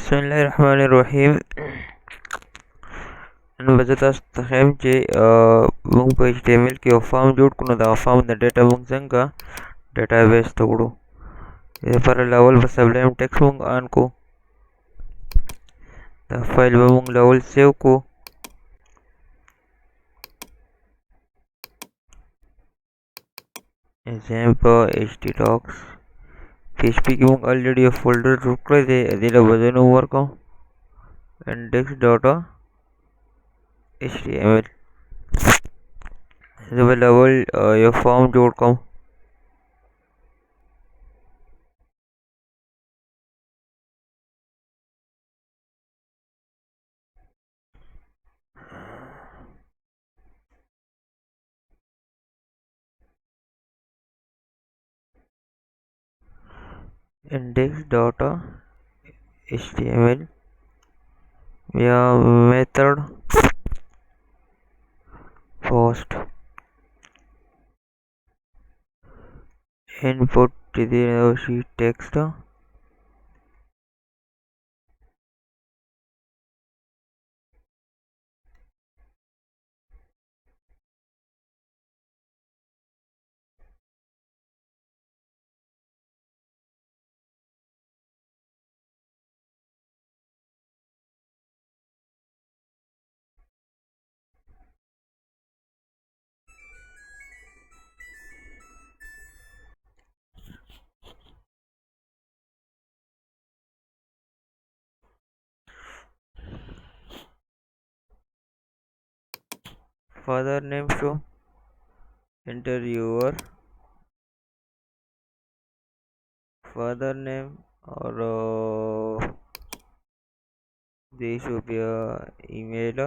Bismillahirrahmanirrahim. أنا بدأت أستخدم ممكن HTML كي وفهم جود كنا أفهم data ممكن database تقولو إذا فر الأول بس أبليم text ممكن أنكو the file ممكن الأول save كو example htdocs PHP की मम्म already a folder रुक रहे थे अधीरा बदन ओवर का index.html जब level ये form जोड़ का index.html या method post input इधर sheet text father name show enter your father name और देश रुपया ईमेल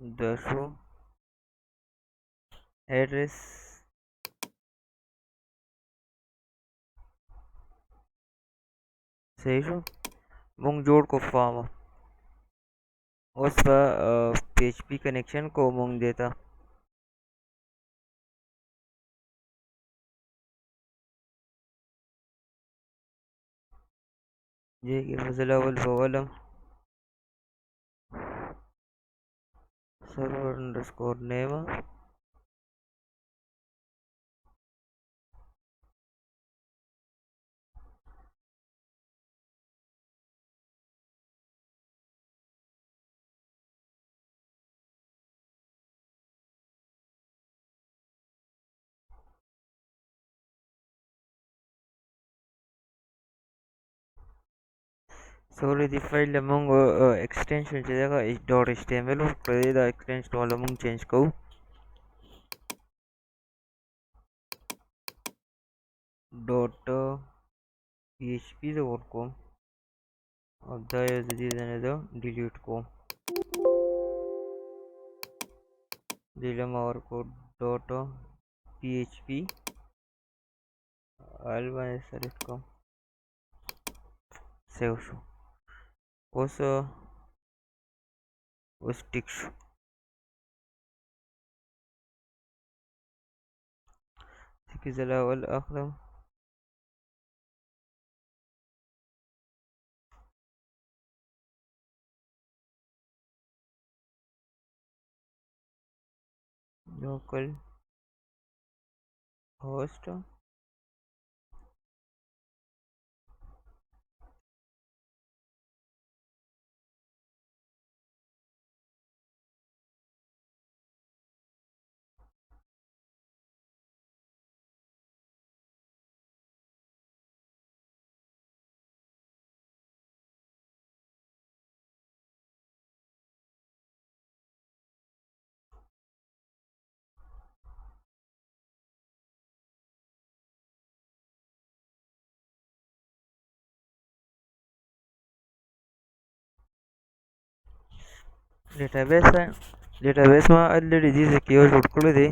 दसो एड्रेस सही शो मुंग जोड़ को फॉर्म उस पर PHP कनेक्शन को मुंग देता ये कि फजला वल फवलम server underscore name sorry the file among extension चलेगा .html और करेगा extension वाला मुंग change को .php को अब दाया delete को दिलम और को .php अलवा सर इसको सेव शो उस टिक्स كذا والآخر local host डेटाबेस में ऑलरेडी जिसे keyword उठಕೊಳ್ಳಿ the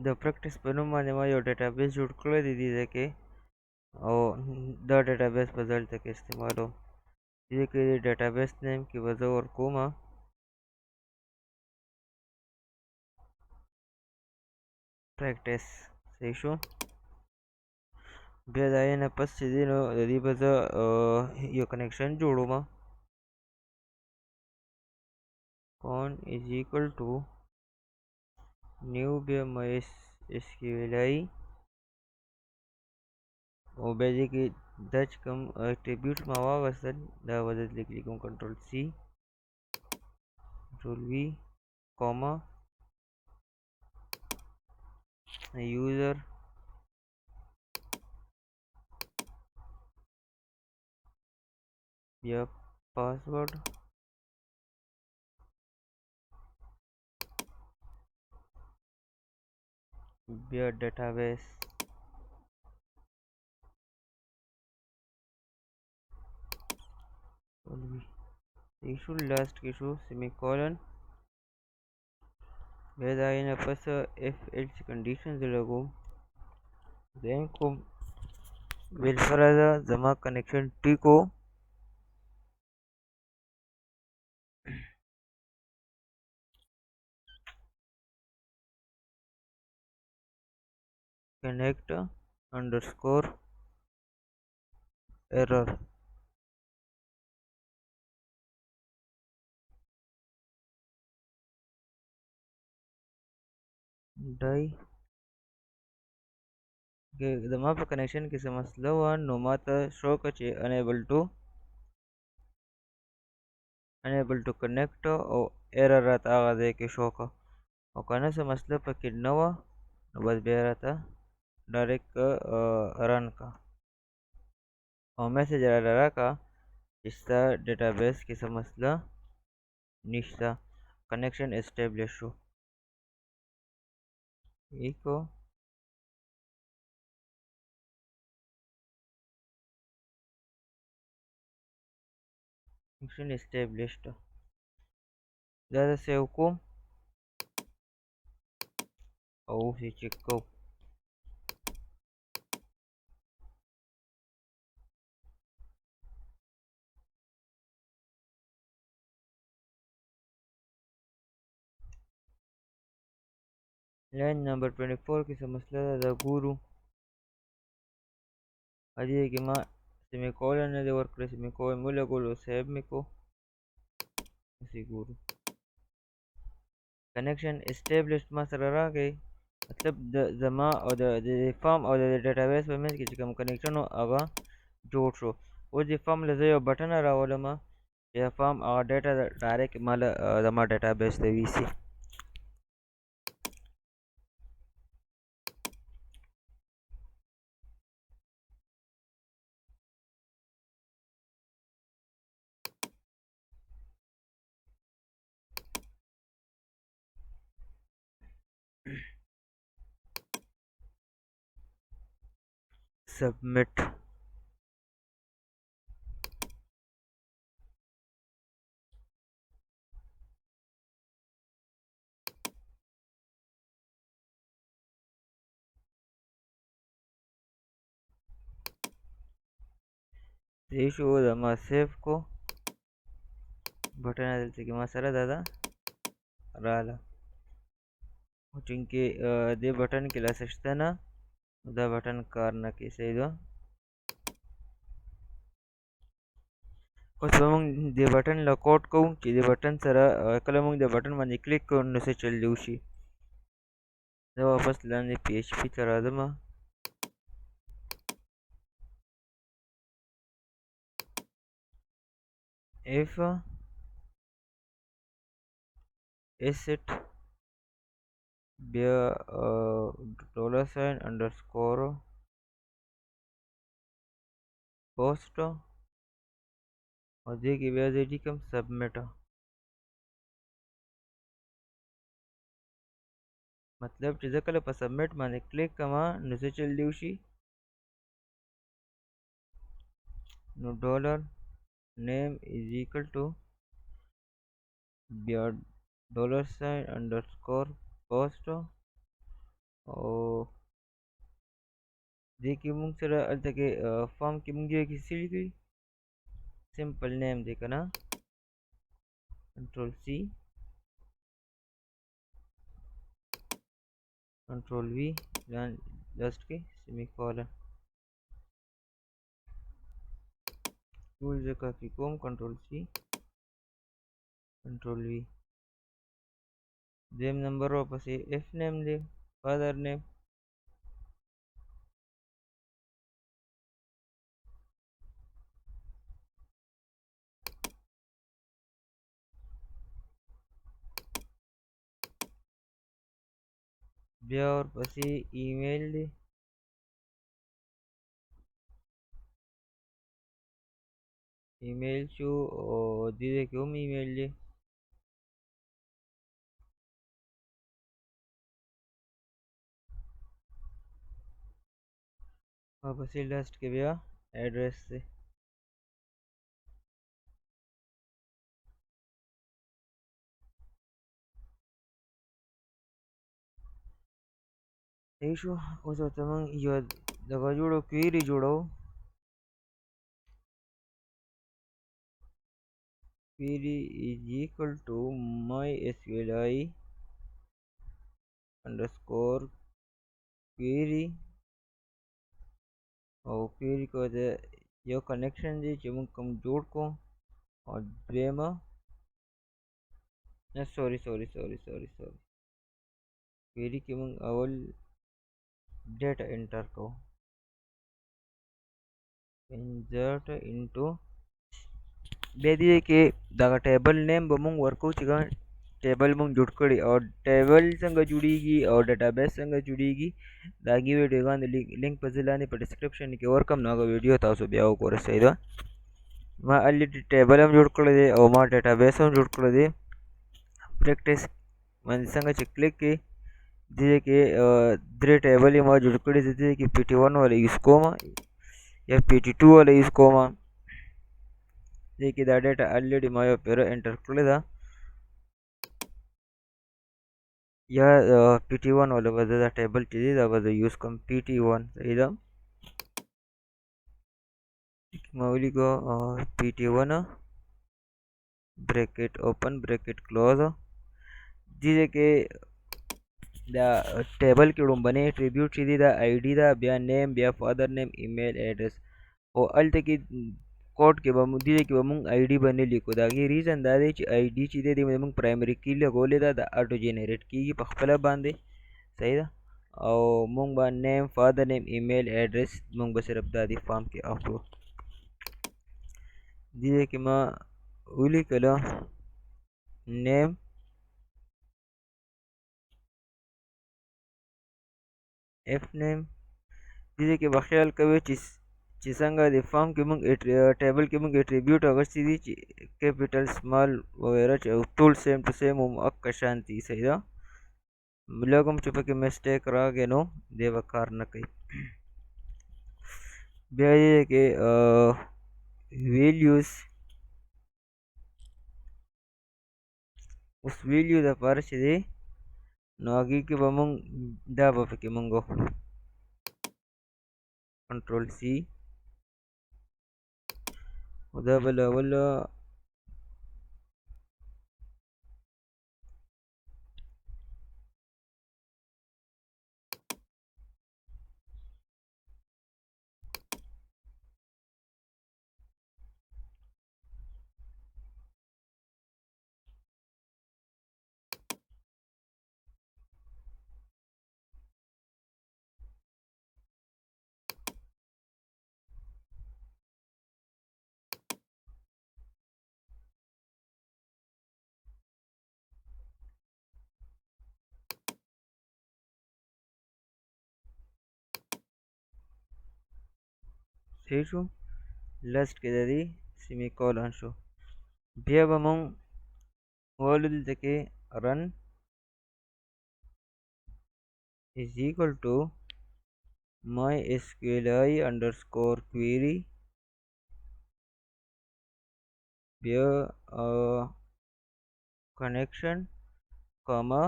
د پریکټس په نوم باندې ما یو ډیټابیس جوړ کړی دی دې کې، او دا ډیټابیس په دلته کې استعمالوم. دې کې د ډیټابیس نیم کې به زه ورکوم پریکټس. صحیح شو. بیا د هغې نه پس چې دی نو د دې به زه یو کنیکشن جوړوم. con is equal to new بیا mysqli او بیا دې کې دا چې کوم اټریبیوټ ما واخیستل دا به دلته لیکم کنټرول سی کنټرول وی کوما user بیا پاسورډ بیا ډیټابیس ایشو لاست کې شو سیمی کولن. بیا د هغې نه پس اف ایلس کنډیشن زه لګوم دین کوم بالفرضه زما کنیکشن ټیک و connect underscore error die زما په کنیکشن کې څه مسله وه نو ما ته شو که چې unable to connect او error راته هغه ځای کې شو که، او که نه څه مسله پکې نه وه نو بس بیا راته ډایرکټ رن که او میسج راته راکړه چې ستا ډیټابیس کې څه مسله نشته، کنیکشن اسټیبلیش شو. ایکو کنیکشن اسټیبلیشډ دا زه سیو کوم او اوس یې چک کوم. لاین نمبر 24 کې څه مسله ده دا ګورو. دې کې ما سیمی کولن نه دی ورکړی، سیمی کولن مو لګولو سیب مې کو داسې ګورو. کنیکشن اسټیبلیشډ ما سره راغی، مطلب د زما او د فارم او د ډیټابیس په منځ کې چې کوم کنیکشن و هغه جوړ شو. اوس د فارم له زه یو بټن راولم چې د فارم هغه ډیټا ډایرکټ ما له زما ډیټابیس ته ویسي. submit صحیح شو. زما سیف کو بټن دلته کې ما سره دا رااله، چونکې دې بټن کې لا څه شته نه، دا بټن کار نه کوي. صحیح ده. اوس به موږ دې بټن لاک آوټ کوو چې دې بټن سره کله موږ د بټن باندې کلیک کوو نو څه چل دی وشي. زه واپس لاندې پی ایچ پي ته راځم. if asset بیا ډالر ساین انډرسکور پوسټ او دې کې بیا زه لیکم سبمټ. مطلب چې زه کله په سبمټ باندې کلیک کوم نو څه چل دی وشي، نو ډالر name is equal to بیا ډالر ساین انډرسکور پوسټ او دې کې مونږ سره هلته کې فارم کې مونږ یې کیسې لیکي سمپل نیم دی که نه کنټرول سی کنټرول وی لاسټ کې سیمی کولن ټول زه کاپي کوم کنټرول سی کنټرول وی دویم نمبر ورپسې اف نیم دی فادر نیم بیا ورپسې ایمیل دی ایمیل شو او دې کې هم ایمیل دی ورپسې لاست کې بیا ایڈریس دی صحیح شو اوس ورته موږ یو دغه جوړو کویري جوړو query is equal to mysqli underscore query او query کو د یو کنیکشن دی چې موږ کوم جوړ کو او دویمه نه سوري query کې موږ اول ډیټا انټر کو insert into بیا دې کې دغه ټیبل نیم به موږ ورکو چې کوم ټیبل موږ جوړ کړي او ټیبل څنګه جوړیږي او ډیټابیس څنګه جوړیږي د هغې ویډیوګان د لینک په ځای لاندې په ډسکرپشن کې ورکړم نو هغه ویډیو تاسو بیا وګورئ صحیح ده ما الریډي ټیبل هم جوړ کړی دی او ما ډیټابیس هم جوړ کړی دی پریکټس باندې څنګه چې کلیک کړئ دې کې درې ټیبل یې ما جوړ کړي دي دې کې پی ټي 1 والا یوز کوم یا پی ټي 2 والا یوز کوم دې کې دا ډیټا الریډي ما یو پیره انټر کړې ده یا پی ټي 1 والا به دا ټیبل چې دی دا به زه یوز کوم پی ټي 1 صحیح ده ما ولیکو پی ټي 1 bracket open bracket close دې کې دا ټیبل کې لومبنی اټریبیوټ چې دی دا آی ډي ده بیا نیم بیا فادر نیم ایمیل ایډرس او هلته کې کوډ کې به دې کې به مونږ آی ډي به نه لیکو د هغې ریزن دا دی چې آی ډي چې دی د مونږ پرایمري کی لګولې ده د اټو جنریټ کېږي په خپله باندې صحیح ده او مونږ به نیم فادر نیم ایمیل ایډرس مونږ به صرف دا دی فارم کې اخلو دې کې ما ولیکله نیم اف نیم دې کې به خیال کوئ چې څنګه د فارم کې موږ ټیبل کې موږ اټریبیوټ اخیستي دي چې کیپیټل سمال وغیره چې ټول سیم ټو سیم هم اکه شان دي صحیح ده لږ هم چې پکې مسټیک راغی نو دی به کار نه کوي بیا یې کې ویلیوز اوس ویلیو دپاره چې دی نو هغې کې به مونږ دا به پکې مونږ اخلو کنټرول سی دا به له اوله صحیح شو لسټ کې د دې سیمی کولن شو بیا به مونږ وویلو دلته کې رن is equal to mysqli underscore query بیا connection comma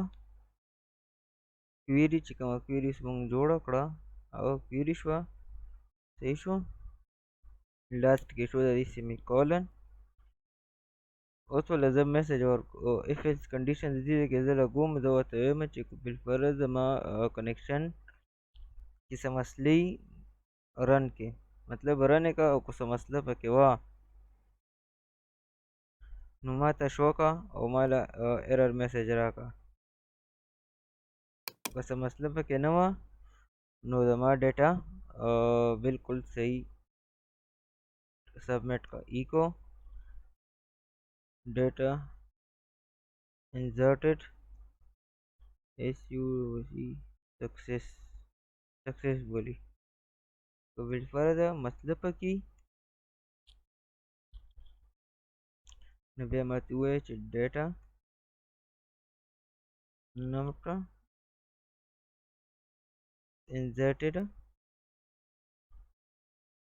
query چې کومه queries مونږ جوړه کړه هغه query شوه صحیح شو لاست کې شو د دې سیمی کولن اوس ولې زه میسج ورکو if else condition دې کې زه لګوم زه ورته وایم چې بالفرض زما کنیکشن کې څه مسلې رن کې مطلب رن کا او څه مسله پکې وه نو ماته شو کا او ماله ایرر میسج راکا که څه مسله پکې نه وه نو زما ډیټا بالکل صحیح سبمٹ کا echo data inserted successfully तो بالفرض मतलब پکې نو بیا ماته ووایه چې ډیټا not inserted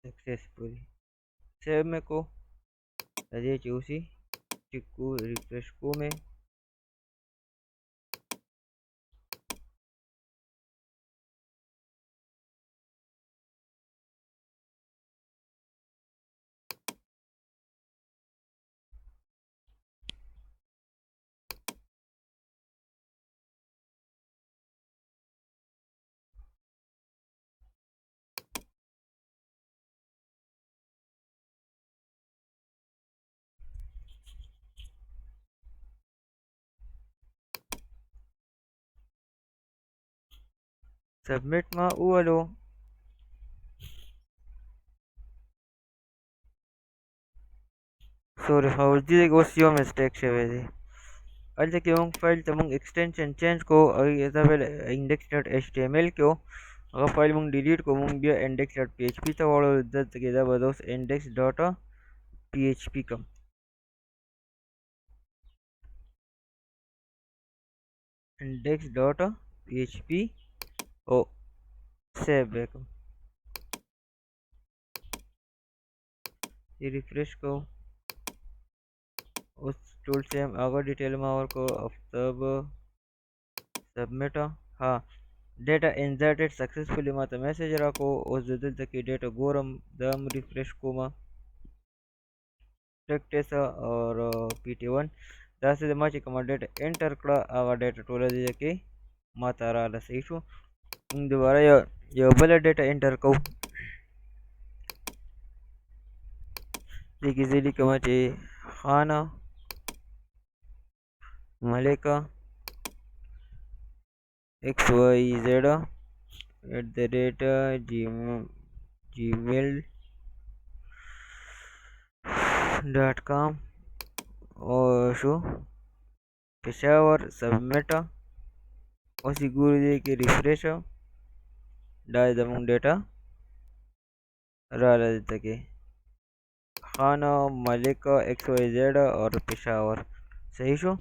successfully save में को अजय चूसी Tikku refresh को में submit में ओलो sorry फौजी को सीओ मिस्टेक शवे थी अच्छा कि हम फाइल तमंग एक्सटेंशन चेंज को ऐसा पहले index.html को अगर फाइल मंग डिलीट को मंग बिया index.php था वाला इधर तक इधर बदोस index.php कम index.php ओ सेव बैक ये रिफ्रेश को उस टूल से हम आगे डिटेल में और को अब सबमिट हाँ डेटा इंसर्टेड सक्सेसफुली माता मैसेज राको उस जदल तक डेटा गोरम दम रिफ्रेश को मा टेक्टेस और pt1 दासे मा चे कमा डेटा एंटर कड़ा आगा डेटा टोला दे के माता राला सही शो दोबारा यो बला डेटा एंटर को देखिए जल्दी कमा चे खाना मलिका xyz@gmail.com और शो पेशावर सबमिट और सिक्योर दे के रिफ्रेश डाल दमंग डेटा राला देता के खाना मलिका xyz और पेशावर सही शो